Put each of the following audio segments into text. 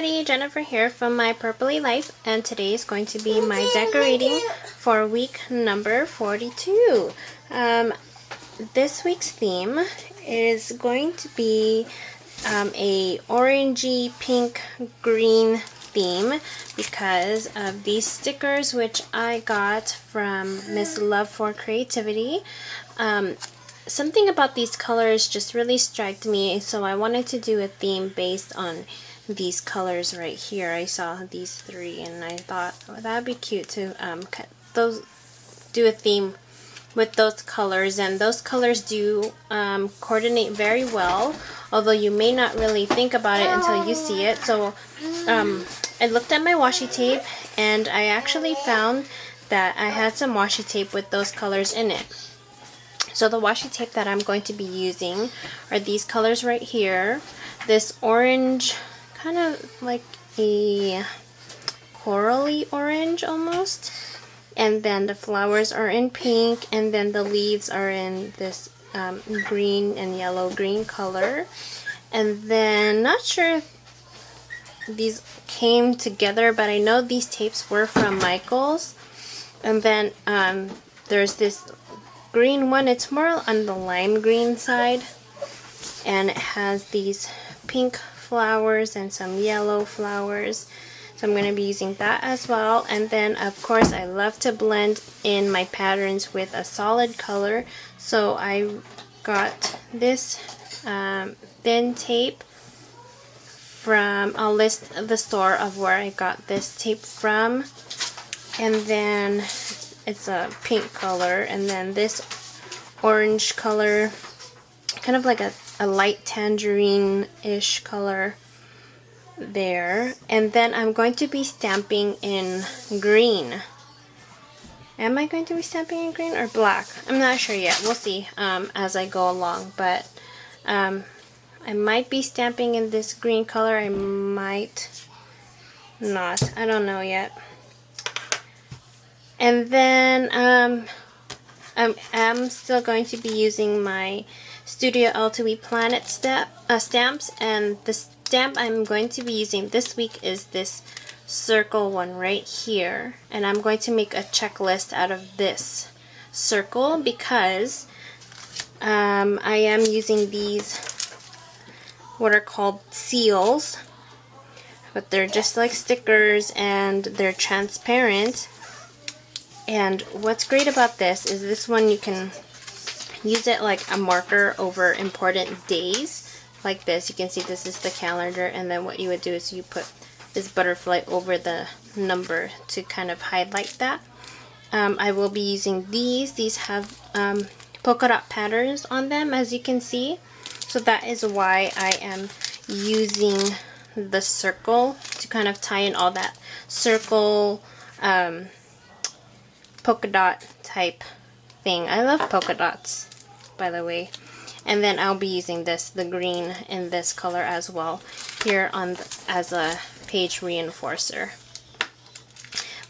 everybody, Jennifer here from My Purpley Life, and today is going to be my decorating for week number 42. This week's theme is going to be a orangey pink green theme because of these stickers which I got from Miss Love for Creativity. Something about these colors just really struck me, so I wanted to do a theme based on these colors right here. I saw these three and I thought, oh, that would be cute to do a theme with those colors, and those colors do coordinate very well, although you may not really think about it until you see it. So I looked at my washi tape and I actually found that I had some washi tape with those colors in it. So the washi tape that I'm going to be using are these colors right here. This orange, kind of like a corally orange almost. And then the flowers are in pink, and then the leaves are in this green and yellow-green color. And then, not sure if these came together, but I know these tapes were from Michael's. And then there's this green one. It's more on the lime green side, and it has these pink flowers and some yellow flowers, so I'm going to be using that as well. And then of course I love to blend in my patterns with a solid color, so I got this thin tape from, I'll list the store of where I got this tape from, and then it's a pink color, and then this orange color, kind of like a light tangerine-ish color there. And then I'm going to be stamping in green. Am I going to be stamping in green or black? I'm not sure yet. We'll see as I go along, but I might be stamping in this green color. I might not. I don't know yet. And then I'm still going to be using my Studio L2E Planet stamps, and the stamp I'm going to be using this week is this circle one right here, and I'm going to make a checklist out of this circle because I am using these, what are called seals, but they're just like stickers and they're transparent. And what's great about this is this one you can use it like a marker over important days like this. You can see this is the calendar, and then what you would do is you put this butterfly over the number to kind of highlight that. I will be using these. These have polka dot patterns on them, as you can see. So that is why I am using the circle to kind of tie in all that circle polka dot type thing. I love polka dots, by the way. And then I'll be using the green in this color as well here on as a page reinforcer.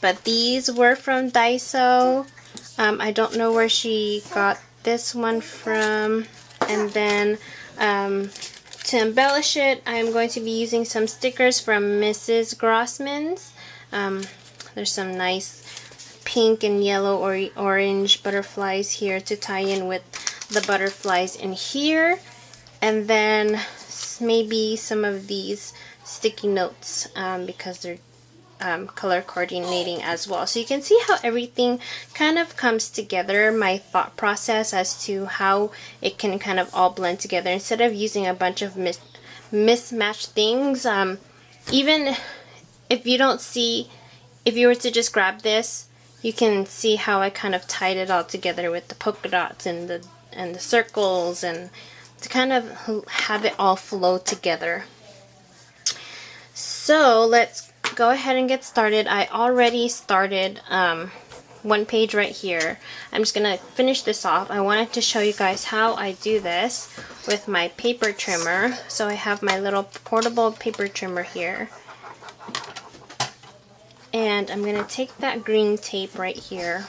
But these were from Daiso. I don't know where she got this one from. And then to embellish it, I'm going to be using some stickers from Mrs. Grossman's. There's some nice pink and yellow or orange butterflies here to tie in with the butterflies in here, and then maybe some of these sticky notes because they're color coordinating as well. So you can see how everything kind of comes together, my thought process as to how it can kind of all blend together instead of using a bunch of mismatched things. Even if you don't see, if you were to just grab this, you can see how I kind of tied it all together with the polka dots and the circles, and to kind of have it all flow together. So let's go ahead and get started. I already started one page right here. I'm just gonna finish this off. I wanted to show you guys how I do this with my paper trimmer. So I have my little portable paper trimmer here. And I'm going to take that green tape right here,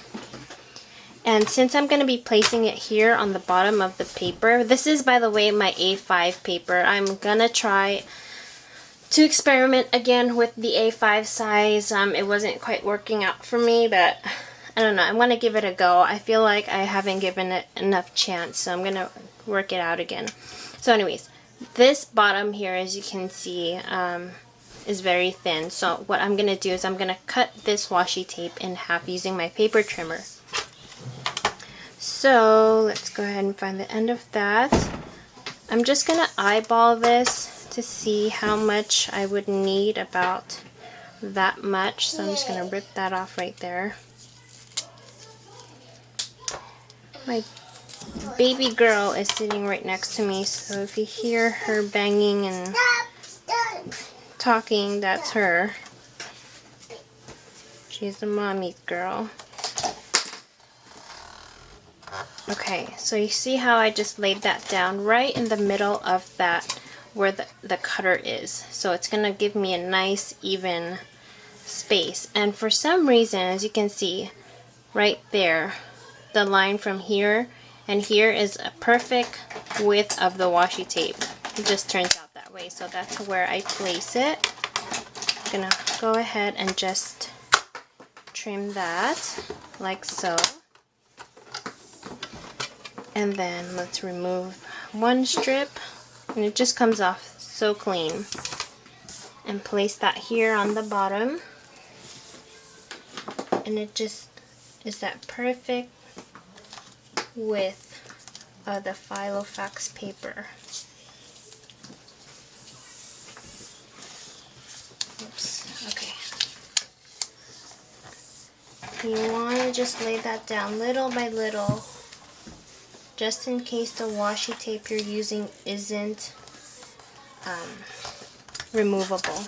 and since I'm going to be placing it here on the bottom of the paper, this is, by the way, my A5 paper. I'm going to try to experiment again with the A5 size. It wasn't quite working out for me, but I don't know. I want to give it a go. I feel like I haven't given it enough chance, so I'm going to work it out again. So anyways, this bottom here, as you can see, is very thin. So what I'm going to do is I'm going to cut this washi tape in half using my paper trimmer. So let's go ahead and find the end of that. I'm just going to eyeball this to see how much I would need, about that much. So I'm just going to rip that off right there. My baby girl is sitting right next to me, so if you hear her banging and talking, that's her. She's a mommy girl. Okay, so you see how I just laid that down right in the middle of that where the cutter is. So it's going to give me a nice even space. And for some reason, as you can see right there, the line from here and here is a perfect width of the washi tape. It just turns out that way. So that's where I place it. I'm going to go ahead and just trim that like so. And then let's remove one strip, and it just comes off so clean. And place that here on the bottom, and it just is that perfect width of the Filofax paper. Oops, okay. You want to just lay that down little by little, just in case the washi tape you're using isn't removable.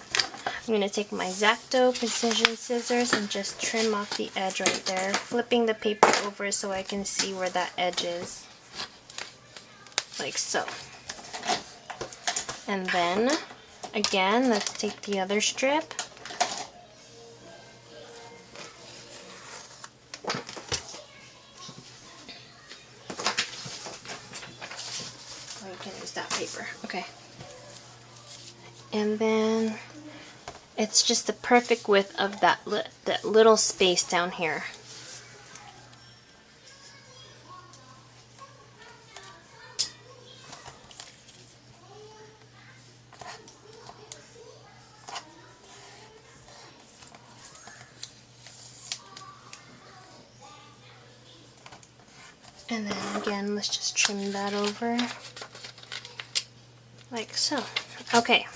I'm going to take my X-Acto precision scissors and just trim off the edge right there, flipping the paper over so I can see where that edge is, like so. And then again, let's take the other strip. You can use that paper. Okay. And then it's just the perfect width of that little space down here. And then again, let's just trim that over like so. Okay.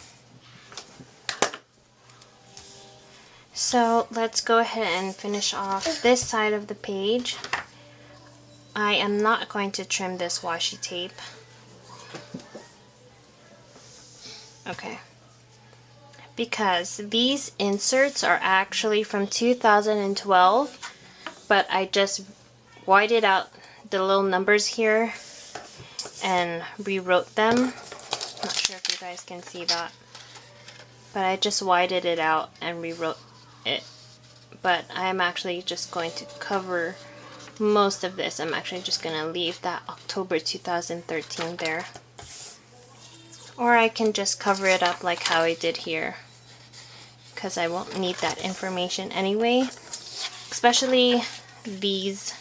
So let's go ahead and finish off this side of the page. I am not going to trim this washi tape. Okay. Because these inserts are actually from 2012, but I just whited out the little numbers here and rewrote them. Not sure if you guys can see that, but I just whited it out and rewrote it. But I'm actually just going to cover most of this. I'm actually just going to leave that October 2013 there. Or I can just cover it up like how I did here, because I won't need that information anyway. Especially these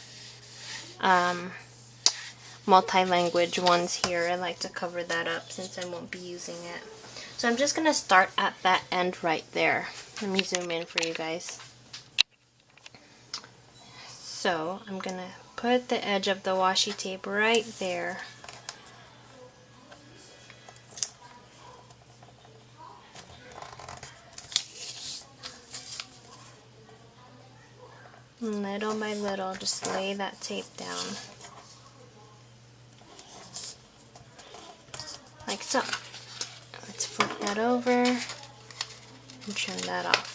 multi-language ones here. I like to cover that up since I won't be using it. So I'm just going to start at that end right there. Let me zoom in for you guys. So I'm going to put the edge of the washi tape right there. Little by little, just lay that tape down. Like so. Let's flip that over and trim that off.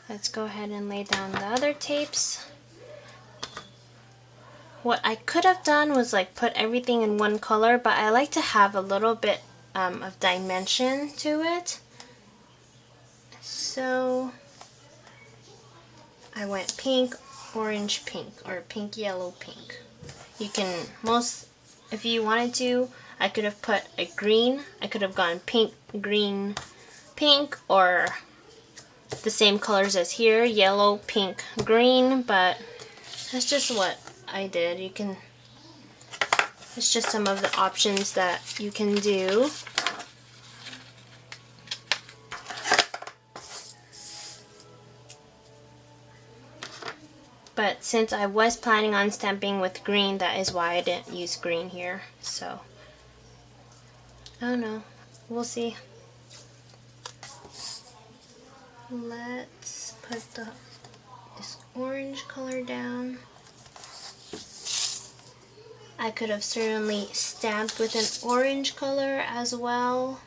Let's go ahead and lay down the other tapes. What I could have done was like put everything in one color, but I like to have a little bit of dimension to it. So I went pink, orange, pink, or pink, yellow, pink. You can, most If you wanted to, I could have put a green. I could have gone pink, green, pink, or the same colors as here, yellow, pink, green, but that's just what I did. You can, it's just some of the options that you can do. But since I was planning on stamping with green, that is why I didn't use green here. So, I don't know. We'll see. Let's put this orange color down. I could have certainly stamped with an orange color as well.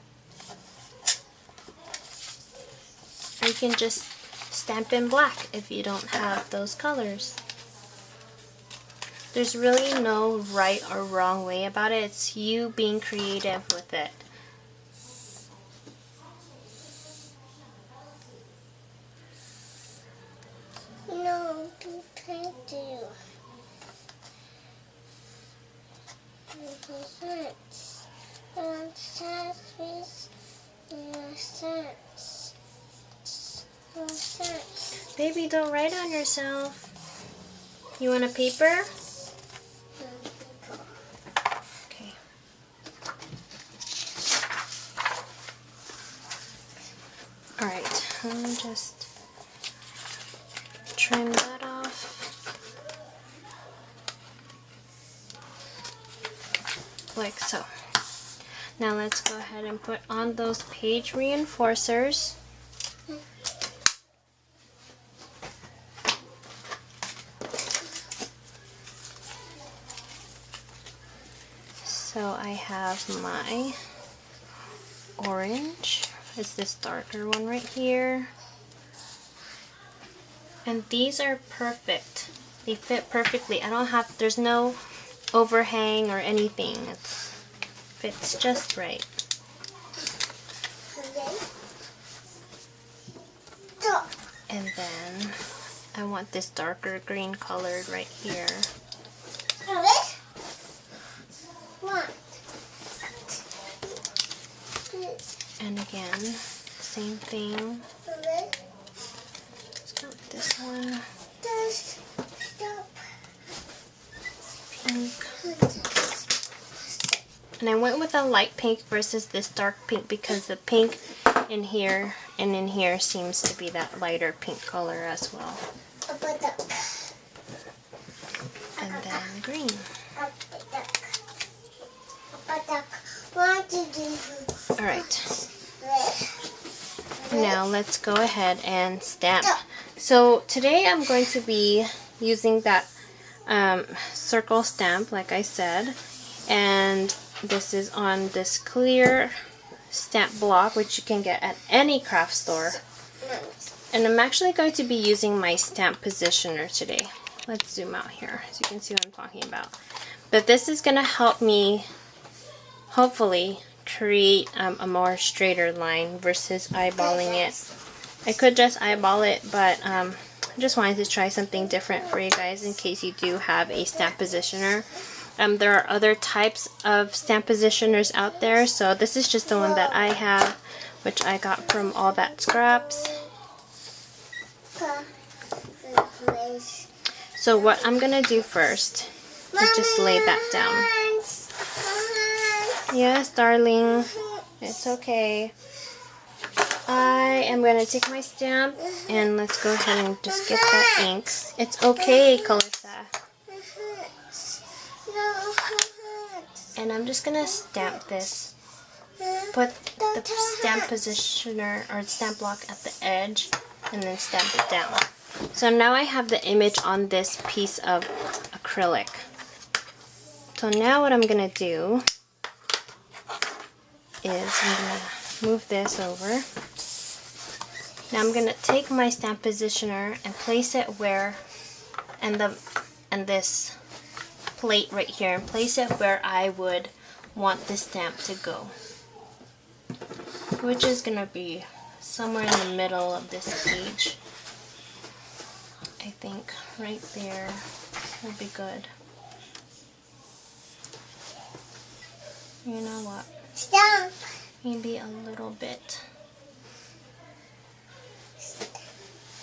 Or you can just stamp in black if you don't have those colors. There's really no right or wrong way about it. It's you being creative with it. No, thank you. Baby, don't write on yourself. You want a paper? Okay. Alright, I'll just trim that off. Like so. Now let's go ahead and put on those page reinforcers. So I have my orange. It's this darker one right here. And these are perfect. They fit perfectly. There's no overhang or anything. It fits just right. And then I want this darker green colored right here. And again, same thing. Let's go with this one. Pink. And I went with a light pink versus this dark pink because the pink in here and in here seems to be that lighter pink color as well. And then green. Alright. Now let's go ahead and stamp. So today I'm going to be using that circle stamp like I said, and this is on this clear stamp block which you can get at any craft store. And I'm actually going to be using my stamp positioner today. Let's zoom out here so you can see what I'm talking about. But this is going to help me hopefully create a more straighter line versus eyeballing it. I could just eyeball it, but I just wanted to try something different for you guys in case you do have a stamp positioner. There are other types of stamp positioners out there, so this is just the one that I have, which I got from All That Scraps. So what I'm gonna do first is just lay that down. Yes, darling. It's okay. I am going to take my stamp and let's go ahead and just get that ink. It's okay, Calissa. And I'm just going to stamp this. Put the stamp positioner or stamp block at the edge and then stamp it down. So now I have the image on this piece of acrylic. So now what I'm going to do is I'm going to move this over. Now I'm going to take my stamp positioner and place it where, and this plate right here, and place it where I would want the stamp to go. Which is going to be somewhere in the middle of this page. I think right there would be good. You know what? Stop. Maybe a little bit.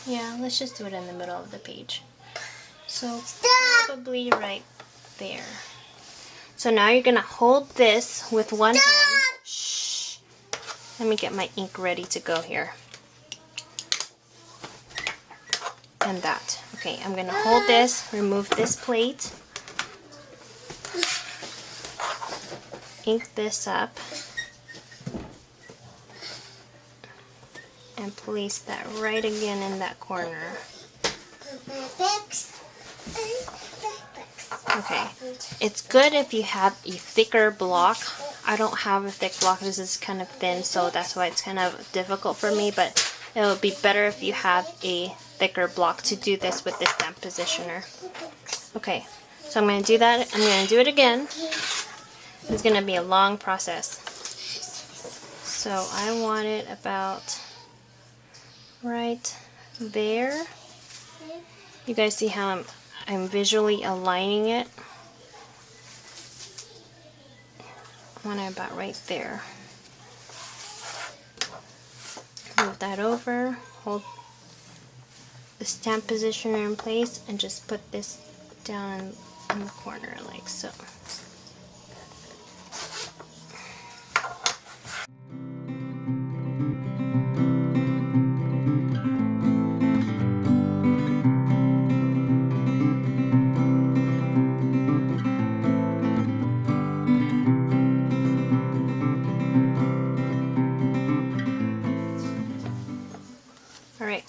Yeah, let's just do it in the middle of the page. So probably right there. So now you're gonna hold this with one hand. Shh. Let me get my ink ready to go here. And that. Okay, I'm gonna hold this, remove this plate, ink this up, and place that right again in that corner. Okay, it's good if you have a thicker block. I don't have a thick block, this is kind of thin, so that's why it's kind of difficult for me, but it would be better if you have a thicker block to do this with this stamp positioner. Okay, so I'm going to do that. I'm going to do it again. It's going to be a long process. So I want it about right there. You guys see how I'm visually aligning it? I want it about right there. Move that over, hold the stamp positioner in place, and just put this down in the corner like so. Alright,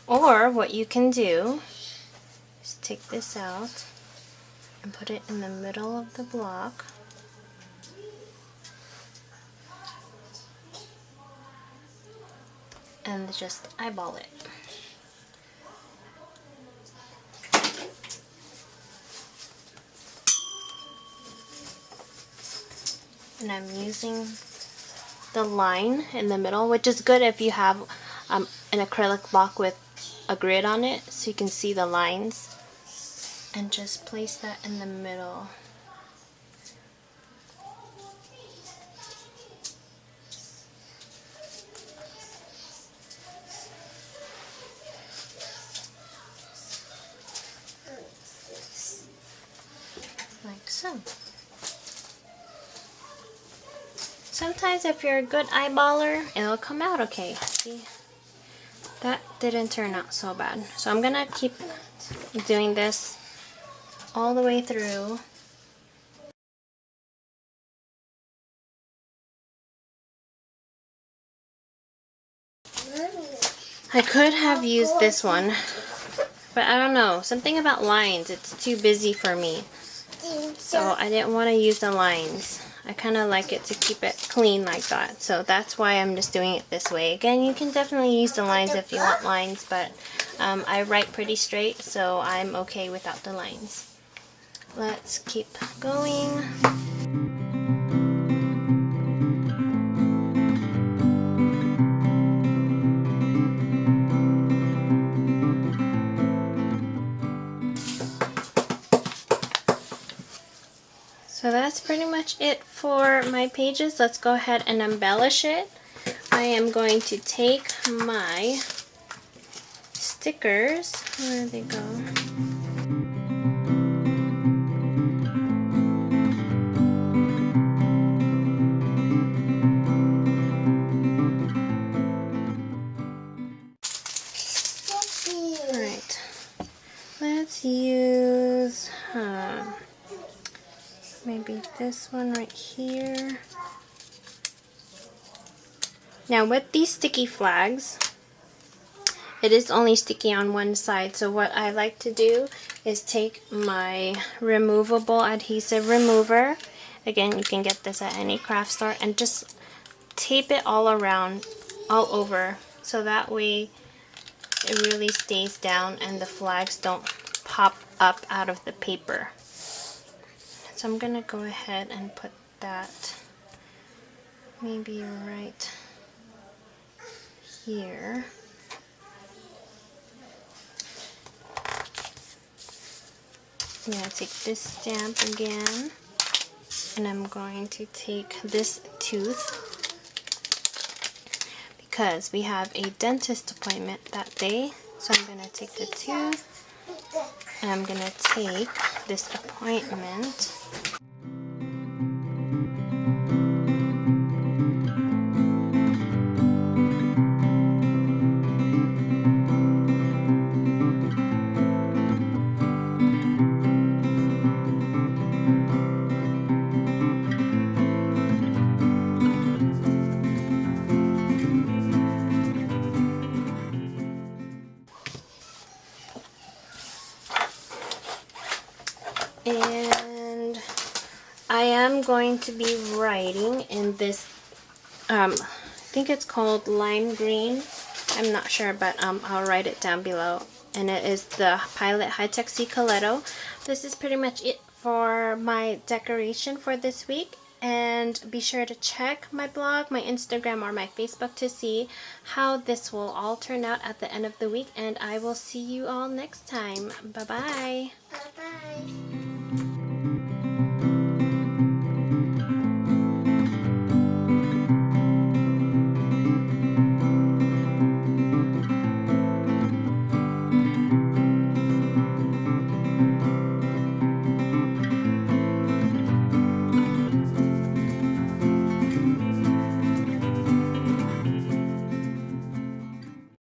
or what you can do is take this out and put it in the middle of the block. And just eyeball it. And I'm using the line in the middle, which is good if you have an acrylic block with a grid on it, so you can see the lines. And just place that in the middle. Like so. Sometimes if you're a good eyeballer, it'll come out okay. See? That didn't turn out so bad. So I'm gonna keep doing this all the way through. I could have used this one, but I don't know. Something about lines, it's too busy for me. So I didn't want to use the lines. I kind of like it to keep it clean like that. So that's why I'm just doing it this way. Again, you can definitely use the lines if you want lines, but I write pretty straight, so I'm okay without the lines. Let's keep going. So that's pretty much it for my pages. Let's go ahead and embellish it. I am going to take my stickers. Where did they go? Alright. Let's use maybe this one right here. Now with these sticky flags, it is only sticky on one side, so what I like to do is take my removable adhesive remover. Again, you can get this at any craft store, and just tape it all around, all over, so that way it really stays down and the flags don't pop up out of the paper. So I'm gonna go ahead and put that maybe right here. I'm gonna take this stamp again And I'm going to take this tooth because we have a dentist appointment that day. So I'm going to take the tooth and I'm going to take this appointment. And I am going to be writing in this, I think it's called lime green. I'm not sure, but I'll write it down below. And it is the Pilot High-Tech C Coletto. This is pretty much it for my decoration for this week. And be sure to check my blog, my Instagram, or my Facebook to see how this will all turn out at the end of the week. And I will see you all next time. Bye-bye.